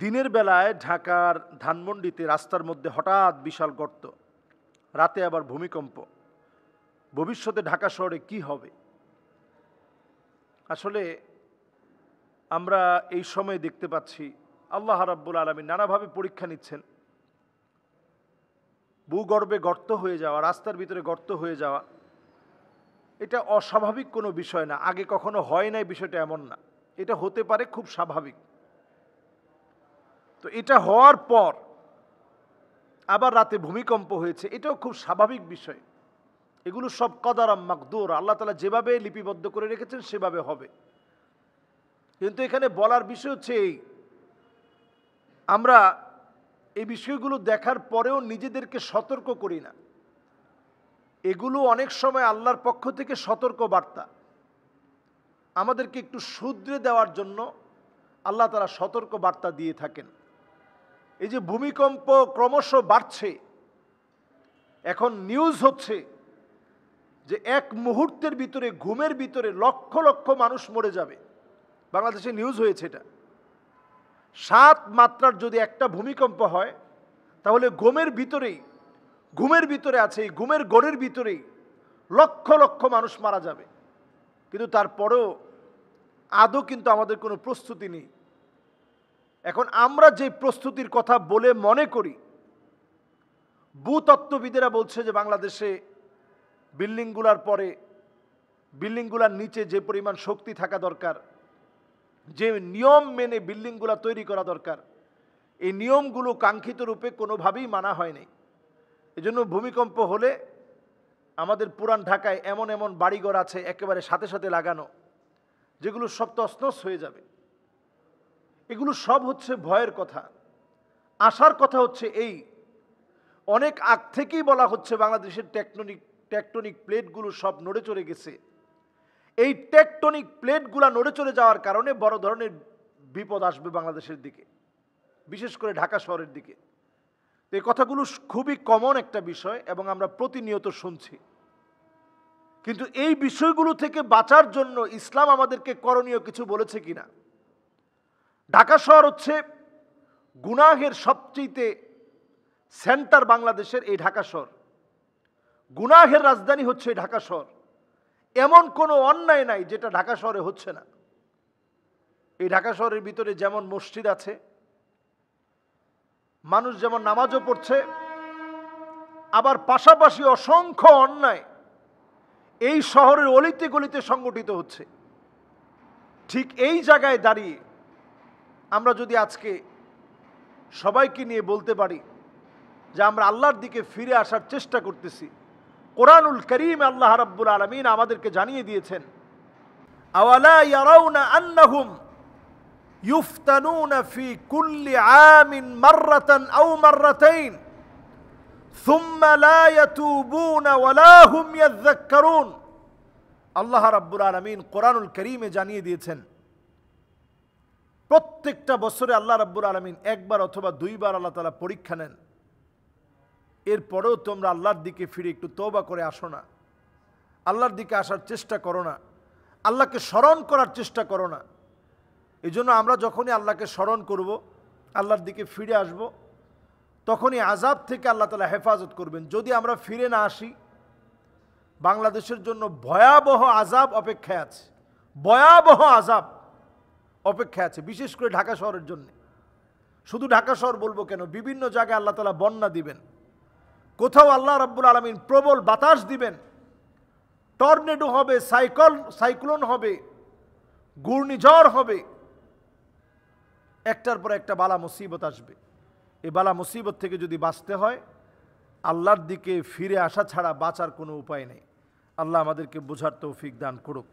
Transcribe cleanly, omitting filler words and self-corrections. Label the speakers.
Speaker 1: দিনের বেলায় ঢাকার ধানমন্ডিতে রাস্তার মধ্যে হঠাৎ বিশাল গর্ত, রাতে আবার ভূমিকম্প। ভবিষ্যতে ঢাকা শহরে কি হবে? আসলে আমরা এই সময় দেখতে পাচ্ছি আল্লাহ রাব্বুল আলামিন নানাভাবে পরীক্ষা নিচ্ছেন। ভূগর্ভে গর্ত হয়ে যাওয়া, রাস্তার ভিতরে গর্ত হয়ে যাওয়া, এটা অস্বাভাবিক কোনো বিষয় না। আগে কখনো হয় নাই বিষয়টা এমন না, এটা হতে পারে, খুব স্বাভাবিক। তো এটা হওয়ার পর আবার রাতে ভূমিকম্প হয়েছে, এটাও খুব স্বাভাবিক বিষয়। এগুলো সব কদারাম মাকদুর, আল্লাহ তাআলা যেভাবে লিপিবদ্ধ করে রেখেছেন সেভাবে হবে। কিন্তু এখানে বলার বিষয় হচ্ছে এই, আমরা এই বিষয়গুলো দেখার পরেও নিজেদেরকে সতর্ক করি না। এগুলো অনেক সময় আল্লাহর পক্ষ থেকে সতর্ক বার্তা, আমাদেরকে একটু শুধরে দেওয়ার জন্য আল্লাহ তাআলা সতর্ক বার্তা দিয়ে থাকেন। এই যে ভূমিকম্প ক্রমশ বাড়ছে, এখন নিউজ হচ্ছে যে এক মুহূর্তের ভিতরে, ঘুমের ভিতরে লক্ষ লক্ষ মানুষ মরে যাবে। বাংলাদেশে নিউজ হয়েছে এটা। 7 মাত্রার যদি একটা ভূমিকম্প হয়, তাহলে ঘুমের ভিতরে আছে, এই ঘুমের গড়ের ভিতরেই লক্ষ লক্ষ মানুষ মারা যাবে। কিন্তু তারপরেও আদৌ কিন্তু আমাদের কোনো প্রস্তুতি নেই। এখন আমরা যে প্রস্তুতির কথা বলে মনে করি, ভূতত্ত্ববিদেরা বলছে যে বাংলাদেশে বিল্ডিংগুলার নিচে যে পরিমাণ শক্তি থাকা দরকার, যে নিয়ম মেনে বিল্ডিংগুলা তৈরি করা দরকার, এই নিয়মগুলো কাঙ্ক্ষিত রূপে কোনোভাবেই মানা হয়নি। এজন্য ভূমিকম্প হলে আমাদের পুরান ঢাকায় এমন এমন বাড়িঘর আছে একেবারে সাথে সাথে লাগানো, যেগুলো সব তছনছ হয়ে যাবে। এগুলো সব হচ্ছে ভয়ের কথা। আশার কথা হচ্ছে এই, অনেক আগ থেকেই বলা হচ্ছে বাংলাদেশের টেকটনিক প্লেটগুলো সব নড়ে চড়ে গেছে। এই টেকটনিক প্লেটগুলো নড়ে চড়ে যাওয়ার কারণে বড় ধরনের বিপদ আসবে বাংলাদেশের দিকে, বিশেষ করে ঢাকা শহরের দিকে। এই কথাগুলো খুবই কমন একটা বিষয় এবং আমরা প্রতিনিয়ত শুনছি। কিন্তু এই বিষয়গুলো থেকে বাঁচার জন্য ইসলাম আমাদেরকে করণীয় কিছু বলেছে কিনা? ঢাকা শহর হচ্ছে গুনাহের সবচেয়ে সেন্টার বাংলাদেশের, এই ঢাকা শহর গুনাহের রাজধানী হচ্ছে ঢাকা শহর। এমন কোনো অন্যায় নাই যেটা ঢাকা শহরে হচ্ছে না। এই ঢাকা শহরের ভিতরে যেমন মসজিদ আছে, মানুষ যেমন নামাজও পড়ছে, আবার পাশাপাশি অসংখ্য অন্যায় এই শহরের অলিতে গলিতে সংগঠিত হচ্ছে। ঠিক এই জায়গায় দাঁড়িয়ে আমরা যদি আজকে সবাইকে নিয়ে বলতে পারি যে আমরা আল্লাহর দিকে ফিরে আসার চেষ্টা করতেছি, কোরআনুল কারীম আল্লাহ রাব্বুল আলামিন আমাদেরকে জানিয়ে দিয়েছেন, আওয়ালা ইয়ারাউনা আন্নাহুম ইফতানুনা ফি কুল্লি আমিন মাররাতান আও মাররাতাইন সুম্মা লা ইয়াতুবুনা ওয়ালা হুম ইয়াযাক্কারুন। আল্লাহ রাব্বুল আলামিন কোরআনুল কারীমে জানিয়ে দিয়েছেন, প্রত্যেকটা বছরে আল্লাহ রাব্বুল আলামিন একবার অথবা 2 বার আল্লাহ তাআলা পরীক্ষা নেন। এরপরেও তোমরা আল্লাহর দিকে ফিরে একটু তওবা করে আসো না, আল্লাহর দিকে আসার চেষ্টা করো না, আল্লাহকে স্মরণ করার চেষ্টা করো না। এই জন্য আমরা যখনই আল্লাহকে স্মরণ করব, আল্লাহর দিকে ফিরে আসব, তখনই আযাব থেকে আল্লাহ তাআলা হেফাজত করবেন। যদি আমরা ফিরে না আসি, বাংলাদেশের জন্য ভয়াবহ আযাব অপেক্ষায় আছে, ভয়াবহ আযাব অপেক্ষায় আছে, বিশেষ করে ঢাকা শহরের জন্য। শুধু ঢাকা শহর বলবো কেন, বিভিন্ন জায়গায় আল্লাহ তাআলা বন্যা দিবেন, কোথাও আল্লাহ রাব্বুল আলামিন প্রবল বাতাস দিবেন, টর্নেডো হবে, সাইক্লোন হবে, ঘূর্ণিঝড় হবে, একটার পর একটা বালা মুসিবত আসবে। এই বালা মুসিবত থেকে যদি বাঁচতে হয়, আল্লাহর দিকে ফিরে আসা ছাড়া বাঁচার কোনো উপায় নেই। আল্লাহ আমাদেরকে বোঝার তৌফিক দান করুক।